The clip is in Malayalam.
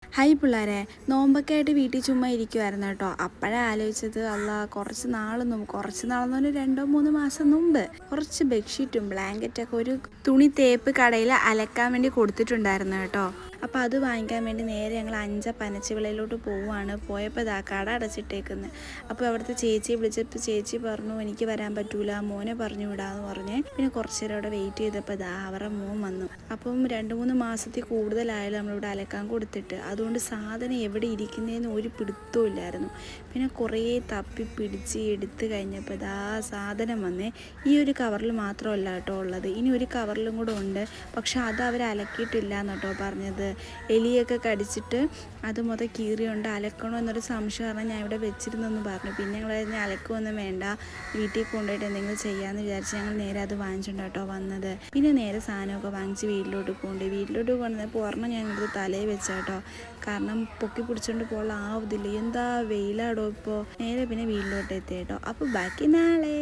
ഹായ് പിള്ളേരെ, നോമ്പൊക്കെ ആയിട്ട് വീട്ടിൽ ചുമ്മാ ഇരിക്കുമായിരുന്നു കേട്ടോ. അപ്പോഴാണ് ആലോചിച്ചത്, കുറച്ച് നാളെന്ന് പറഞ്ഞാൽ 2-3 മാസം മുമ്പ് കുറച്ച് ബെഡ്ഷീറ്റും ബ്ലാങ്കറ്റൊക്കെ ഒരു തുണി തേപ്പ് കടയിൽ അലക്കാൻ വേണ്ടി കൊടുത്തിട്ടുണ്ടായിരുന്നു കേട്ടോ. അപ്പോൾ അത് വാങ്ങിക്കാൻ വേണ്ടി നേരെ ഞങ്ങൾ പനച്ചിവിളയിലോട്ട് പോയപ്പോൾ ഇതാ കട അടച്ചിട്ടേക്കുന്നത്. അപ്പോൾ അവിടുത്തെ ചേച്ചിയെ വിളിച്ചപ്പോൾ ചേച്ചി പറഞ്ഞു എനിക്ക് വരാൻ പറ്റൂല, മോനെ പറഞ്ഞു വിടാമെന്ന് പറഞ്ഞ്. പിന്നെ കുറച്ച് നേരം അവിടെ വെയിറ്റ് ചെയ്തപ്പോൾ ഇതാ അവരുടെ മോൻ വന്നു. അപ്പം 2-3 മാസത്തിൽ കൂടുതലായാലും നമ്മളിവിടെ അലക്കാൻ കൊടുത്തിട്ട്, അതുകൊണ്ട് സാധനം എവിടെ ഇരിക്കുന്നതെന്ന് ഒരു പിടുത്തവും ഇല്ലായിരുന്നു. പിന്നെ കുറേ തപ്പി പിടിച്ച് എടുത്ത് കഴിഞ്ഞപ്പോൾ ഇതാ സാധനം വന്നേ. ഈ ഒരു കവറിൽ മാത്രമല്ല കേട്ടോ ഉള്ളത്, ഇനി ഒരു കവറിലും കൂടെ ഉണ്ട്. പക്ഷെ അത് അവർ അലക്കിയിട്ടില്ല എന്നട്ടോ പറഞ്ഞത്. എലിയൊക്കെ കടിച്ചിട്ട് അത് മൊത്തം കീറിയുണ്ട്, അലക്കണോ എന്നൊരു സംശയം കാരണം ഞാൻ ഇവിടെ വെച്ചിരുന്നെന്ന് പറഞ്ഞു. പിന്നെ ഞങ്ങൾ അലക്കുമൊന്നും വേണ്ട, വീട്ടിൽ കൊണ്ടുപോയിട്ട് എന്തെങ്കിലും ചെയ്യാമെന്ന് വിചാരിച്ച് ഞങ്ങൾ നേരെ അത് വാങ്ങിച്ചിട്ടുണ്ട് കേട്ടോ വന്നത്. പിന്നെ നേരെ സാധനമൊക്കെ വാങ്ങിച്ച് വീട്ടിലോട്ട് കൊണ്ടുവന്നപ്പോൾ ഒരെണ്ണം ഞാൻ എടുത്ത് തലയിൽ വെച്ചാട്ടോ, കാരണം പൊക്കി പിടിച്ചുകൊണ്ട് പോകാൻ ആവതില്ല. എന്താ വെയിലാടോ ഇപ്പോൾ. നേരെ പിന്നെ വീട്ടിലോട്ട് എത്തി കേട്ടോ. അപ്പോൾ ബാക്കി നാളെ.